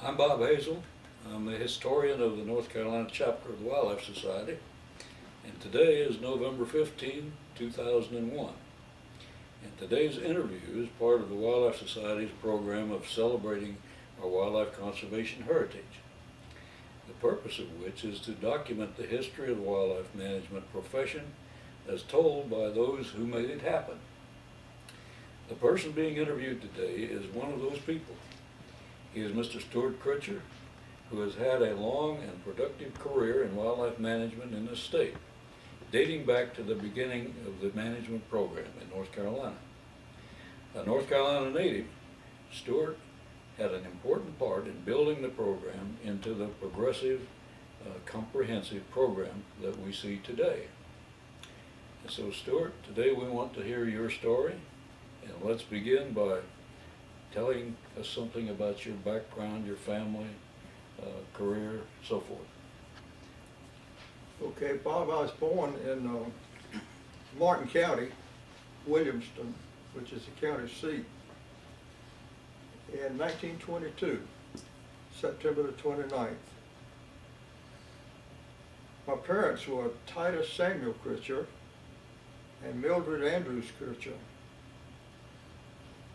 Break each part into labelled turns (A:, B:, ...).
A: I'm Bob Hazel. I'm the historian of the North Carolina chapter of the Wildlife Society, and today is November 15, 2001. And today's interview is part of the Wildlife Society's program of celebrating our wildlife conservation heritage, the purpose of which is to document the history of the wildlife management profession as told by those who made it happen. The person being interviewed today is one of those people. He is Mr. Stewart Critcher, who has had a long and productive career in wildlife management in this state, dating back to the beginning of the management program in North Carolina. A North Carolina native, Stuart had an important part in building the program into the progressive, comprehensive program that we see today. And so, Stuart, today we want to hear your story, and let's begin by telling us something about your background, your family, career, so forth.
B: Okay, Bob, I was born in Martin County, Williamston, which is the county seat, in 1922, September the 29th. My parents were Titus Samuel Critcher and Mildred Andrews Critcher.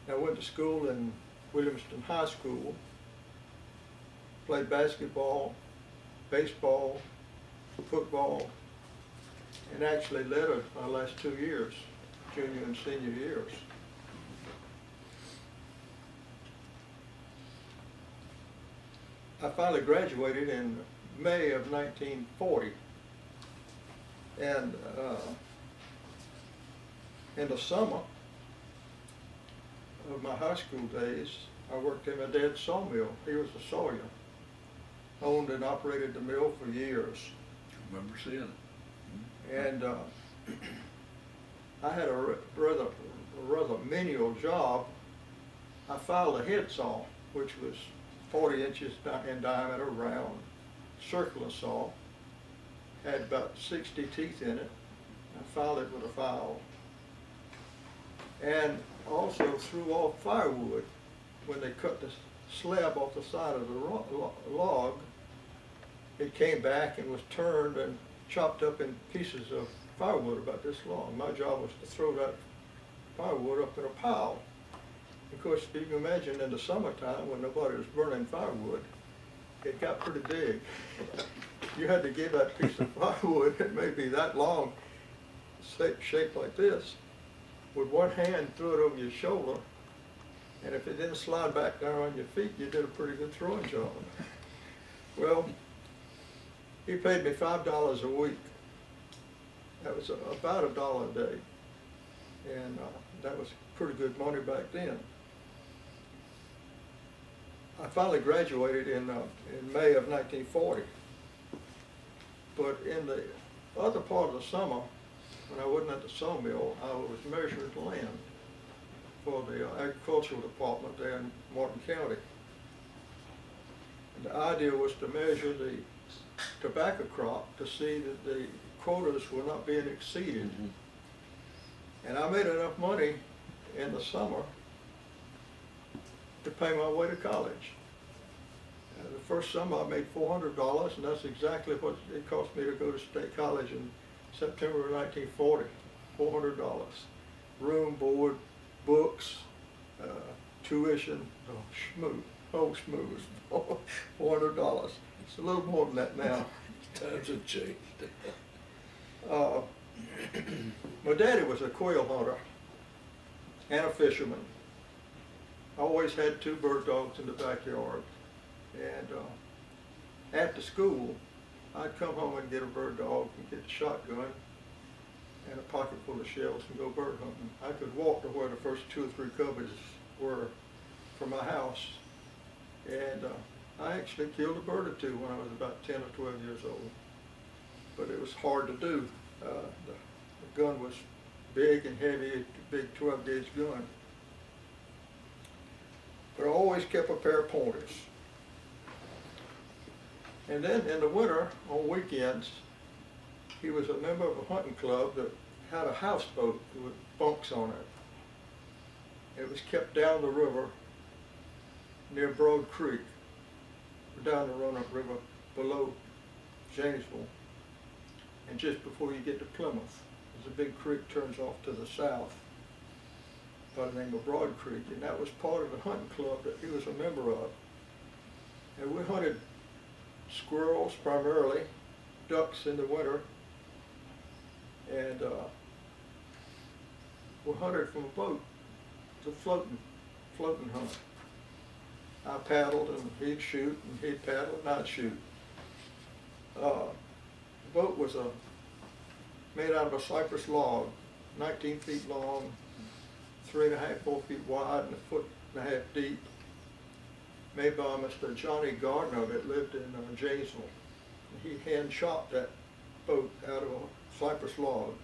B: I went to school in Williamston High School, played basketball, baseball, football, and actually led my last 2 years, junior and senior years. I finally graduated in May of 1940, and in the summer of my high school days, I worked in my dad's sawmill. He was a sawyer, owned and operated the mill for years.
A: I remember seeing it.
B: And I had a rather menial job. I filed a head saw, which was 40 inches in diameter, round, circular saw, had about 60 teeth in it. I filed it with a file. And also threw off firewood. When they cut the slab off the side of the log, it came back and was turned and chopped up in pieces of firewood about this long. My job was to throw that firewood up in a pile. Of course, you can imagine in the summertime when nobody was burning firewood, it got pretty big. You had to get that piece of firewood, it may be that long, shaped like this, with one hand, throw it over your shoulder, and if it didn't slide back down on your feet, you did a pretty good throwing job. Well, he paid me $5 a week. That was about $1 a day, and that was pretty good money back then. I finally graduated in May of 1940, but in the other part of the summer, when I wasn't at the sawmill, I was measuring land for the agricultural department there in Martin County. And the idea was to measure the tobacco crop to see that the quotas were not being exceeded. Mm-hmm. And I made enough money in the summer to pay my way to college. The first summer I made $400, and that's exactly what it cost me to go to state college in September of 1940, $400. Room, board, books, tuition, schmooze, $400. It's a little more than that now.
A: Times have changed.
B: My daddy was a quail hunter and a fisherman. I always had 2 bird dogs in the backyard. And after school, I'd come home and get a bird dog and get a shotgun and a pocket full of shells and go bird hunting. I could walk to where the first 2 or 3 coveys were from my house. And I actually killed a bird or 2 when I was about 10 or 12 years old. But it was hard to do. The gun was big and heavy, a big 12-gauge gun. But I always kept a pair of pointers. And then in the winter, on weekends, he was a member of a hunting club that had a houseboat with bunks on it. It was kept down the river near Broad Creek. down the Roanoke River below Janesville. And just before you get to Plymouth, there's a big creek turns off to the south by the name of Broad Creek, and that was part of the hunting club that he was a member of. And we hunted squirrels primarily, ducks in the winter, and we hunted from a boat. It's a floating hunt. I paddled and he'd shoot, and he'd paddle and I'd shoot. The boat was made out of a cypress log, 19 feet long, 3.5, 4 feet wide, and 1.5 feet deep, made by Mr. Johnny Gardner that lived in Janesville. He hand chopped that boat out of a cypress log.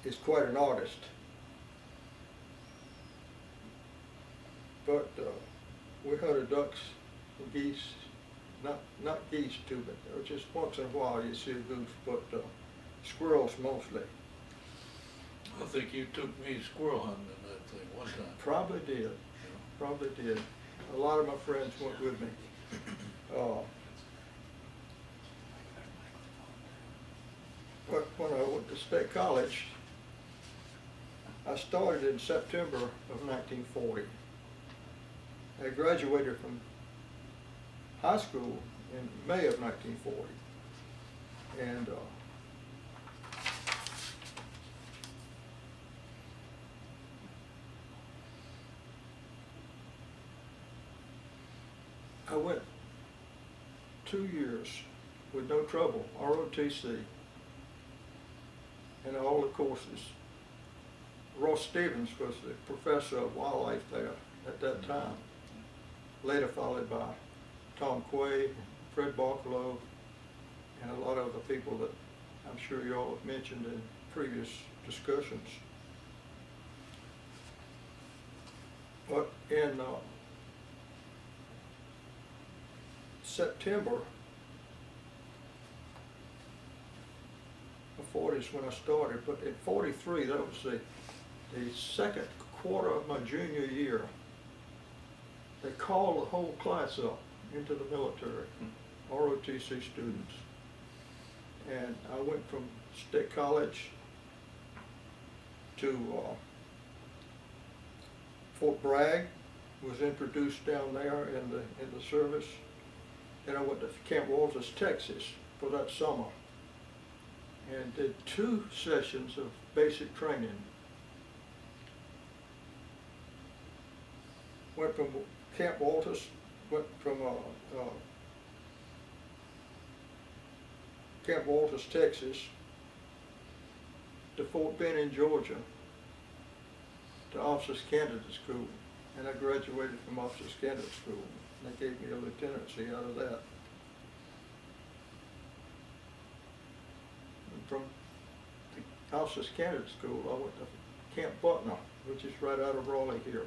B: He's quite an artist. But we hunted ducks and geese, not geese too, but just once in a while you see a goose, but squirrels mostly.
A: I think you took me squirrel hunting in that thing one time.
B: Probably did. Probably did. A lot of my friends went with me. But when I went to State College, I started in September of 1940. I graduated from high school in May of 1940. And I went 2 years with no trouble, ROTC, in all the courses. Ross Stevens was the professor of wildlife there at that time, later followed by Tom Quay, Fred Barkalow, and a lot of other people that I'm sure you all have mentioned in previous discussions. But in September of 40s when I started, but in 43, that was the second quarter of my junior year, they called the whole class up into the military, ROTC students. And I went from State College to Fort Bragg, was introduced down there in the service. Then I went to Camp Walters, Texas for that summer and did 2 sessions of basic training. Went from Camp Walters, went from Camp Walters, Texas to Fort Benning, Georgia to Officers Candidate School. And I graduated from Officers Candidate School. And they gave me a lieutenancy out of that. And from the Officers Candidate School, I went to Camp Butner, which is right out of Raleigh here.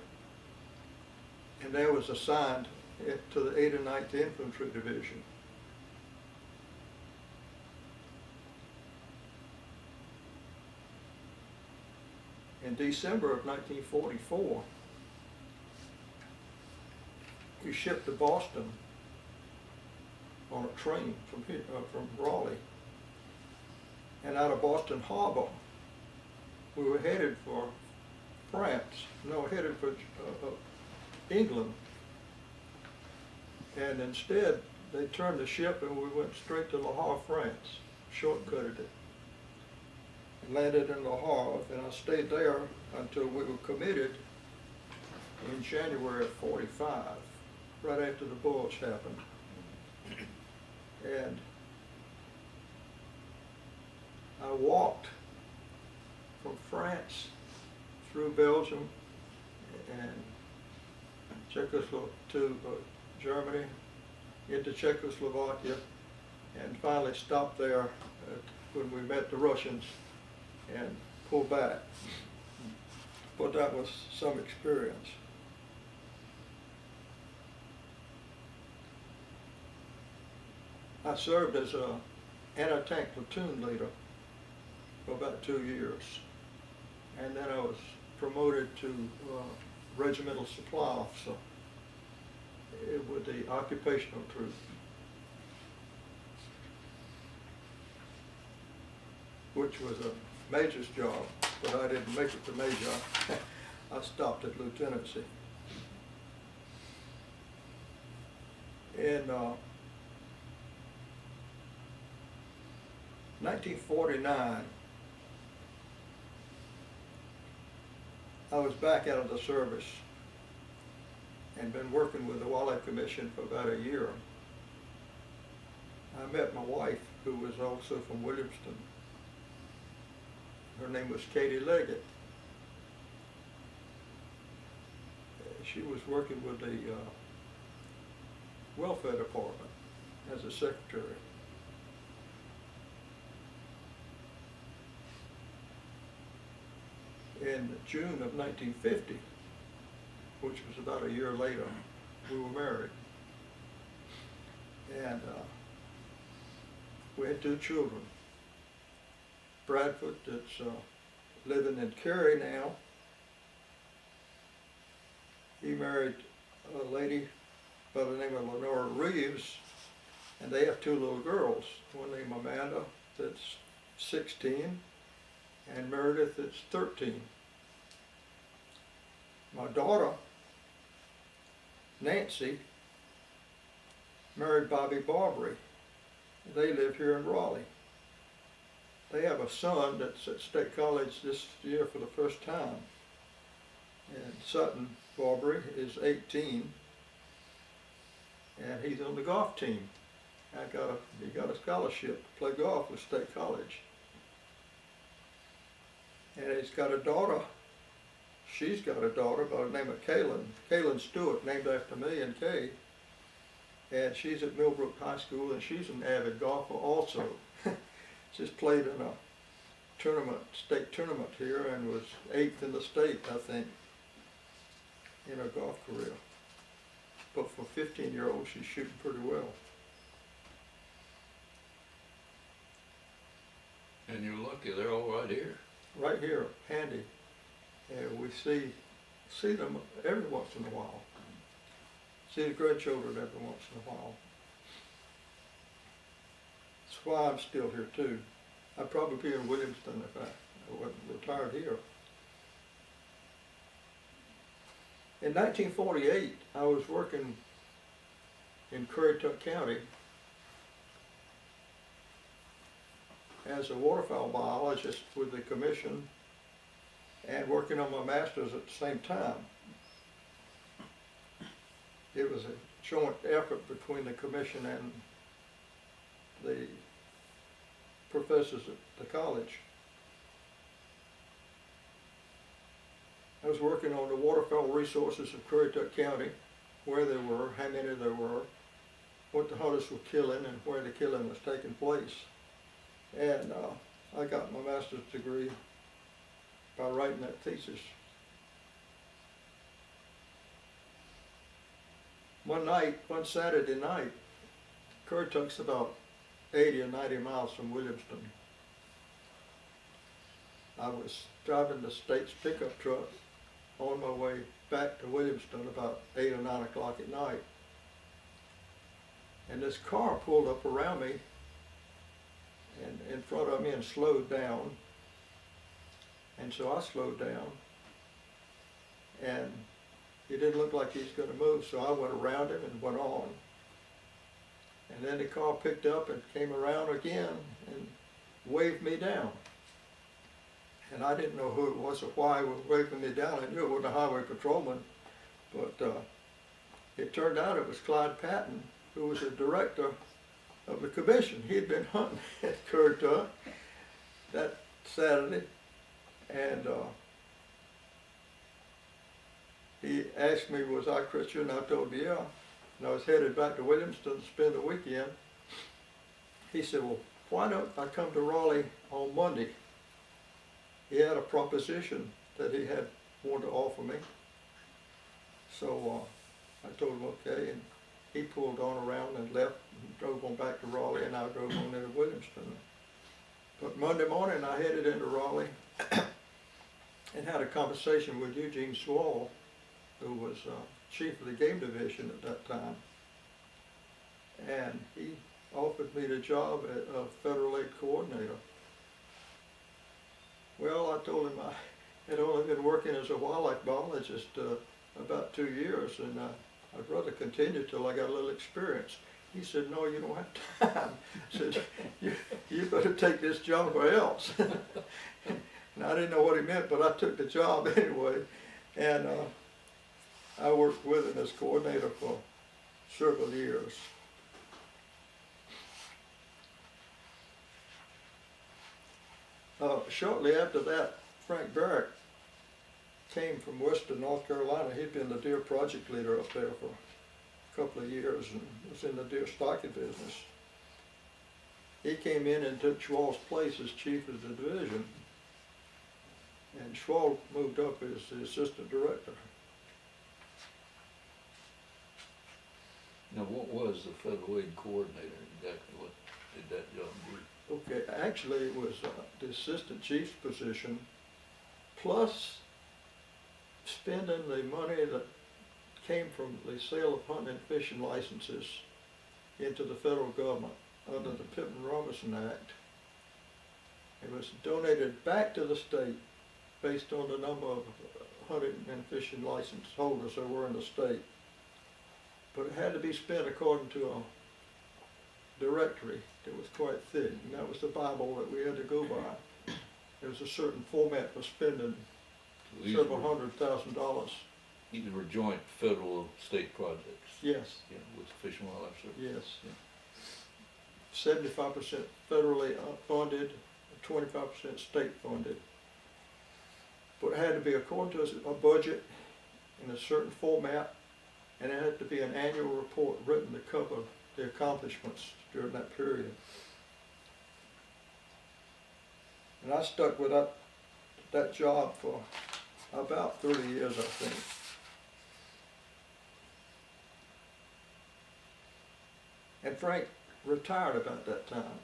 B: And there was assigned to the 8th and 9th Infantry Division. In December of 1944, we shipped to Boston on a train from Raleigh. And out of Boston Harbor, we were headed for headed for England. And instead, they turned the ship and we went straight to Le Havre, France, shortcutted it. And landed in Le Havre, and I stayed there until we were committed in January of 45, right after the Bulge happened. And I walked from France through Belgium and to Germany, into Czechoslovakia, and finally stopped there when we met the Russians and pulled back. But that was some experience. I served as an anti-tank platoon leader for about 2 years. And then I was promoted to regimental supply officer. with the occupational troop. Which was a major's job, but I didn't make it to major. I stopped at lieutenancy. In 1949, I was back out of the service and been working with the Wildlife Commission for about a year. I met my wife, who was also from Williamston. Her name was Katie Leggett. She was working with the welfare department as a secretary. In June of 1950, which was about a year later, we were married. And we had 2 children. Bradford, that's living in Cary now. He married a lady by the name of Lenora Reeves, and they have 2 little girls. One named Amanda, that's 16, and Meredith, that's 13. My daughter, Nancy, married Bobby Barbary. They live here in Raleigh. They have a son that's at State College this year for the first time. And Sutton Barbary is 18, and he's on the golf team. He got a scholarship to play golf with State College. And he's got a daughter. She's got a daughter by the name of Kaylin Stewart, named after me and Kay. And she's at Millbrook High School, and she's an avid golfer also. Just played in a tournament, state tournament here, and was 8th in the state, I think, in her golf career. But for a 15-year-old, she's shooting pretty well.
A: And you're lucky, they're all right here.
B: Right here, handy. And we see them every once in a while. See the grandchildren every once in a while. That's why I'm still here too. I'd probably be in Williamston if I wasn't retired here. In 1948, I was working in Currituck County as a waterfowl biologist with the commission and working on my master's at the same time. It was a joint effort between the commission and the professors at the college. I was working on the waterfowl resources of Currituck County, where they were, how many there were, what the hunters were killing, and where the killing was taking place. And I got my master's degree by writing that thesis. One Saturday night, Currituck's about 80 or 90 miles from Williamston. I was driving the state's pickup truck on my way back to Williamston about 8 or 9 o'clock at night. And this car pulled up around me and in front of me and slowed down. And so I slowed down, and it didn't look like he was going to move, so I went around him and went on. And then the car picked up and came around again and waved me down. And I didn't know who it was or why he was waving me down. I knew it wasn't a highway patrolman, but it turned out it was Clyde Patton, who was the director of the commission. He had been hunting at Currituck that Saturday, and he asked me, was I Critcher, and I told him, yeah. And I was headed back to Williamston to spend the weekend. He said, well, why don't I come to Raleigh on Monday? He had a proposition that he had wanted to offer me. So I told him okay, and he pulled on around and left and drove on back to Raleigh, and I drove on into Williamston. But Monday morning I headed into Raleigh and had a conversation with Eugene Swall, who was chief of the game division at that time. And he offered me the job of federal aid coordinator. Well, I told him I had only been working as a wildlife biologist about 2 years, and I'd rather continue till I got a little experience. He said, no, you don't have time. He said, you better take this job or else. And I didn't know what he meant, but I took the job anyway. And I worked with him as coordinator for several years. Shortly after that, Frank Barrett came from Western North Carolina. He'd been the deer project leader up there for a couple of years and was in the deer stocking business. He came in and took Schwall's place as chief of the division, and Schwall moved up as the assistant director.
A: Now, what was the federal aid coordinator? Exactly what did that job do?
B: Okay, actually it was the assistant chief's position, plus spending the money that came from the sale of hunting and fishing licenses into the federal government under the Pittman-Robertson Act. It was donated back to the state based on the number of hunting and fishing license holders there were in the state. But it had to be spent according to a directory that was quite thick, and that was the Bible that we had to go by. There was a certain format for spending several $100,000.
A: These were joint federal state projects.
B: Yes.
A: Yeah, with Fish and Wildlife Service.
B: Yes. 75% federally funded, 25% state funded. But it had to be according to a budget in a certain format, and it had to be an annual report written to cover the accomplishments during that period. And I stuck with that job for about 30 years, I think. And Frank retired about that time.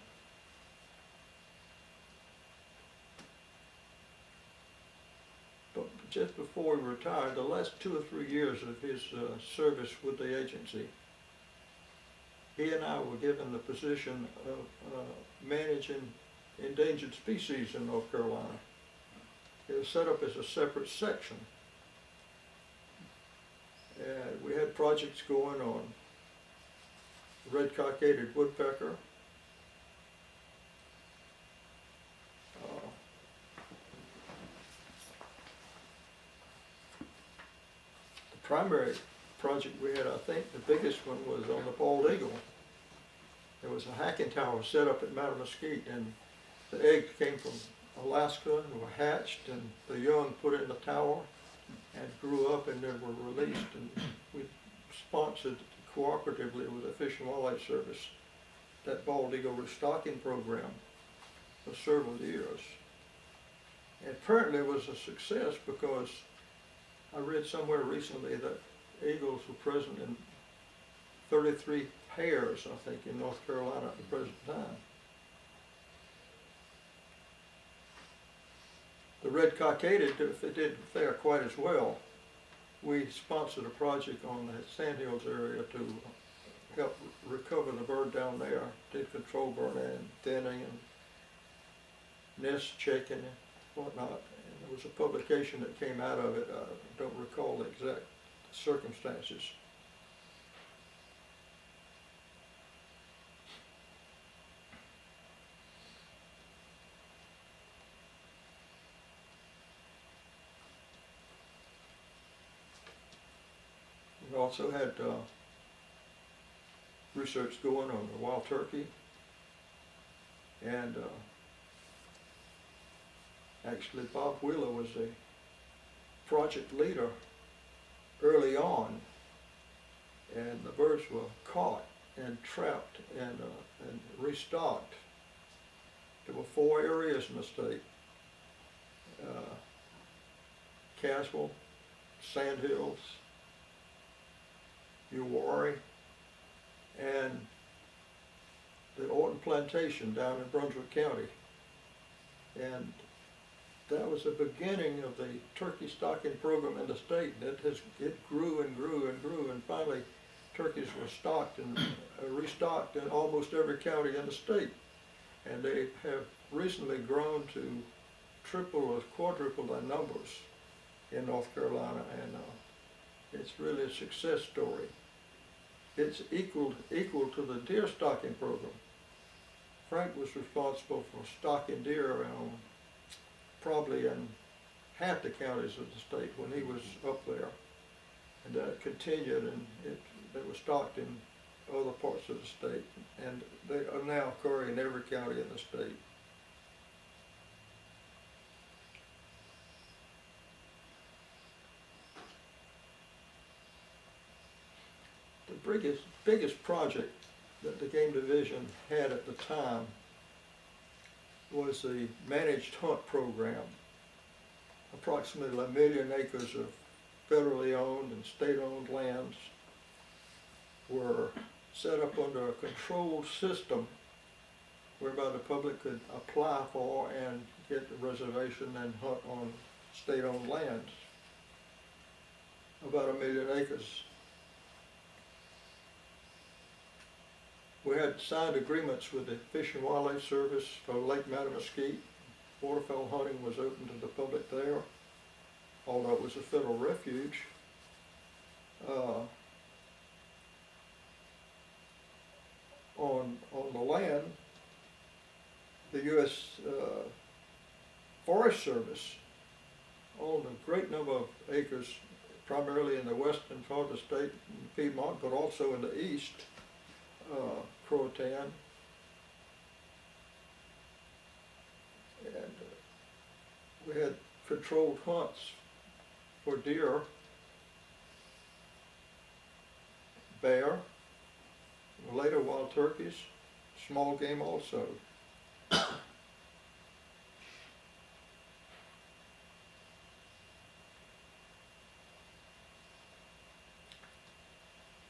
B: But just before he retired, the last 2 or 3 years of his service with the agency, he and I were given the position of managing endangered species in North Carolina. It was set up as a separate section. And we had projects going on red cockaded woodpecker, the primary project we had, I think the biggest one was on the bald eagle. There was a hacking tower set up at Mount Mesquite, and the eggs came from Alaska and were hatched, and the young put in the tower and grew up, and then were released. And we sponsored cooperatively with the Fish and Wildlife Service that bald eagle restocking program for several years. And apparently it was a success, because I read somewhere recently that eagles were present in 33 pairs, I think, in North Carolina at the present time. The red cockaded, if it didn't fare quite as well, we sponsored a project on the Sandhills area to help recover the bird down there. Did control burning and thinning and nest checking and whatnot. And there was a publication that came out of it. I don't recall the exact circumstances. We also had research going on the wild turkey, and actually Bob Wheeler was a project leader early on, and the birds were caught and trapped and restocked. There were 4 areas in the state: Caswell, Sandhills, Uwharrie, and the Orton Plantation down in Brunswick County. And that was the beginning of the turkey stocking program in the state. It grew and grew and grew, and finally turkeys were stocked and restocked in almost every county in the state. And they have recently grown to triple or quadruple their numbers in North Carolina, and it's really a success story. It's equal to the deer stocking program. Frank was responsible for stocking deer around probably in half the counties of the state when he was up there. And that continued, and they were stocked in other parts of the state, and they are now occurring in every county in the state. The biggest project that the game division had at the time was the managed hunt program. Approximately 1 million acres of federally owned and state-owned lands were set up under a controlled system whereby the public could apply for and get a reservation and hunt on state-owned lands. About 1 million acres. We had signed agreements with the Fish and Wildlife Service for Lake Mattamuskeet. Waterfowl hunting was open to the public there, although it was a federal refuge. On the land, the U.S. Forest Service owned a great number of acres, primarily in the western part of the state, in Piedmont, but also in the east, Croatan. And we had controlled hunts for deer, bear, later wild turkeys, small game also.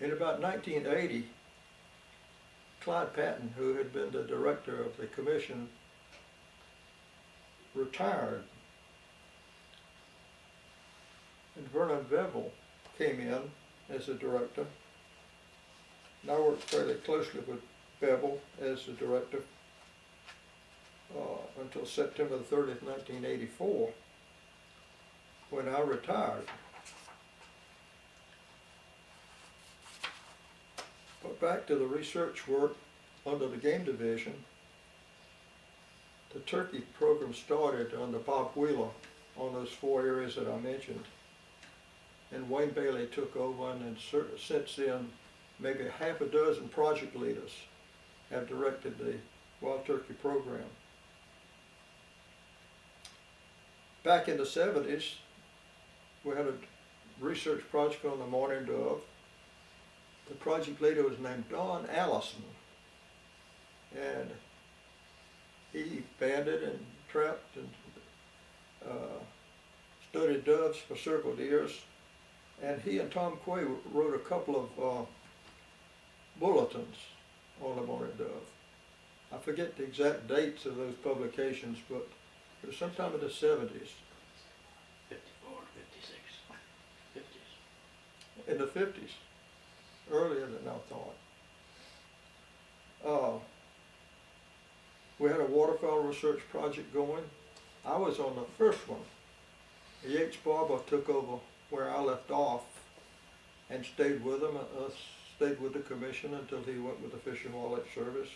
B: In about 1980, Clyde Patton, who had been the director of the commission, retired, and Vernon Bevel came in as the director. And I worked fairly closely with Bevel as the director until September 30th, 1984, when I retired. But back to the research work under the game division. The turkey program started under Bob Wheeler on those 4 areas that I mentioned. And Wayne Bailey took over, and since then, maybe half a dozen project leaders have directed the wild turkey program. Back in the 70s, we had a research project on the mourning dove. The project leader was named Don Allison, and he banded and trapped and studied doves for several years. And he and Tom Quay wrote a couple of bulletins on the mourning dove. I forget the exact dates of those publications, but it was sometime in the 70s.
C: 54, 56, 50s.
B: In the 50s, earlier than I thought. We had a waterfowl research project going. I was on the first one. Yates Barber took over where I left off and stayed with him, stayed with the commission until he went with the Fish and Wildlife Service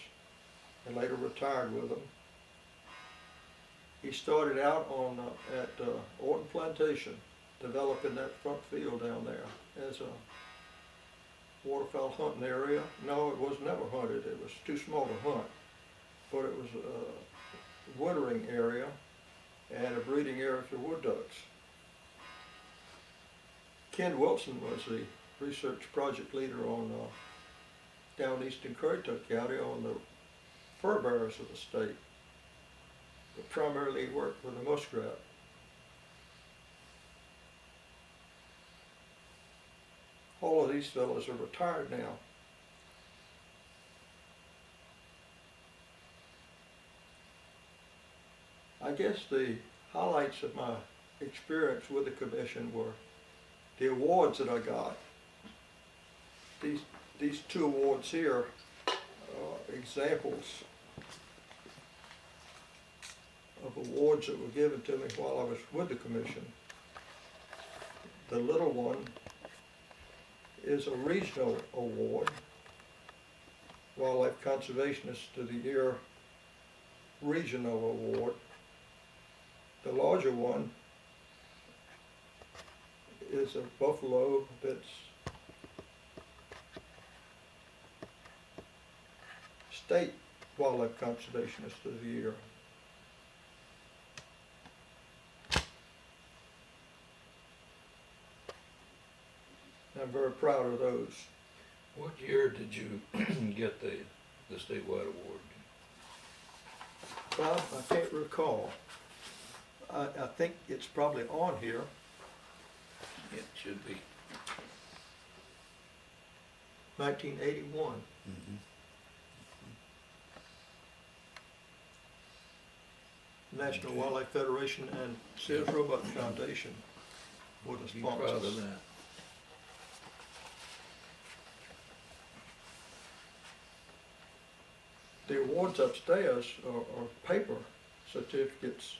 B: and later retired with them. He started out on at Orton Plantation, developing that front field down there as a waterfowl hunting area. No, it was never hunted. It was too small to hunt, but it was a wintering area and a breeding area for wood ducks. Ken Wilson was the research project leader on down east in Currituck County on the fur bearers of the state, but primarily worked with the muskrat. All of these fellows are retired now. I guess the highlights of my experience with the commission were the awards that I got. These two awards here are examples of awards that were given to me while I was with the commission. The little one is a regional award, Wildlife Conservationist of the Year Regional Award. The larger one is a buffalo that's State Wildlife Conservationist of the Year. I'm very proud of those.
A: What year did you get the statewide award?
B: Bob, I can't recall. I think it's probably on here.
A: It should be.
B: 1981. National Wildlife Federation and Sears Roebuck Foundation were the
A: Be proud of
B: sponsors.
A: that.
B: The awards upstairs are paper certificates.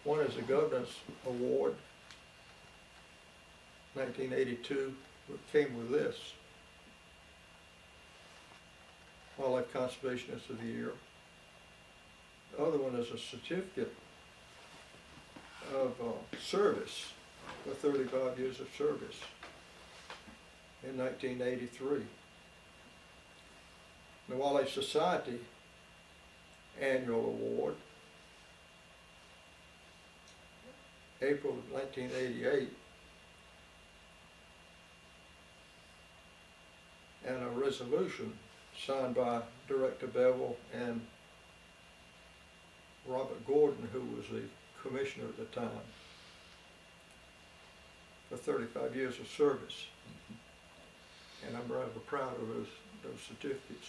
B: One is the Governor's Award, 1982, it came with this. Wildlife Conservationist of the Year. The other one is a certificate of service, for 35 years of service in 1983. The Wildlife Society Annual Award, April of 1988, and a resolution signed by Director Bevel and Robert Gordon, who was the commissioner at the time, for 35 years of service. And I'm rather proud of those certificates.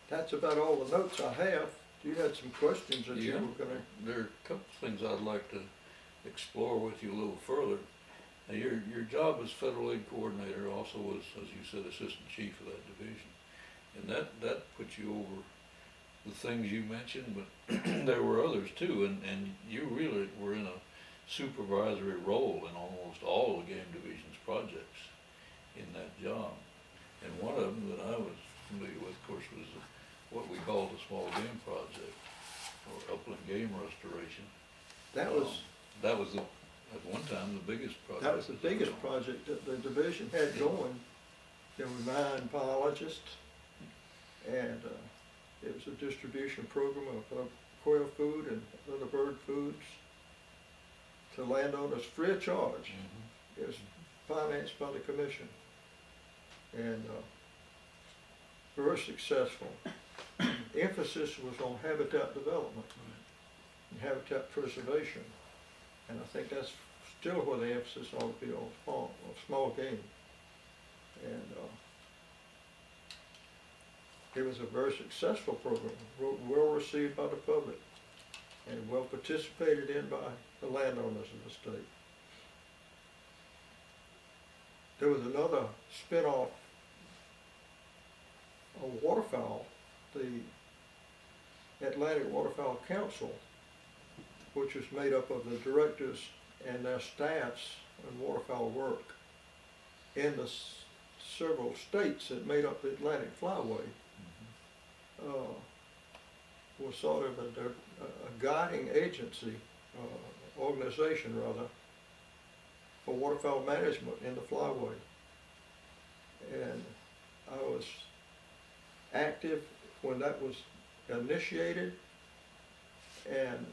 B: That's about all the notes I have. You had some questions that you
A: Yeah.
B: were gonna.
A: There are a couple things I'd like to explore with you a little further. Now, your job as federal aid coordinator also was, as you said, assistant chief of that division. And that puts you over the things you mentioned, but there were others too, and you really were in a supervisory role in almost all the game division's projects in that job. And one of them that I was familiar with, of course, was what we called the small game project, or upland game restoration.
B: That was
A: That was at one time the biggest project.
B: that was the biggest project that the division had going. There were 9 biologists, and it was a distribution program of quail food and other bird foods to landowners free of charge.
A: Mhm.
B: It was financed by the commission, and very successful. Emphasis was on habitat development and habitat preservation, and I think that's still where the emphasis ought to be on small game. And it was a very successful program, well received by the public, and well participated in by the landowners of the state. There was another spin-off of waterfowl, the Atlantic Waterfowl Council, which was made up of the directors and their staffs on waterfowl work in the several states that made up the Atlantic Flyway. Was sort of a guiding agency, organization rather, for waterfowl management in the Flyway. And I was active when that was initiated, and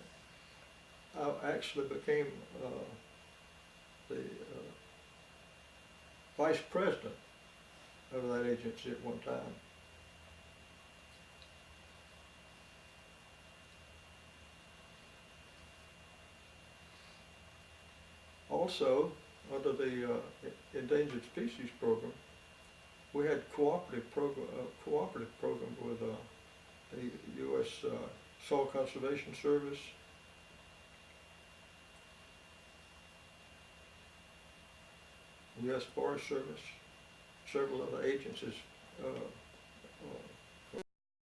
B: I actually became the vice president of that agency at one time. Also, under the Endangered Species Program, we had cooperative program with Soil Conservation Service, U.S. Forest Service, several other agencies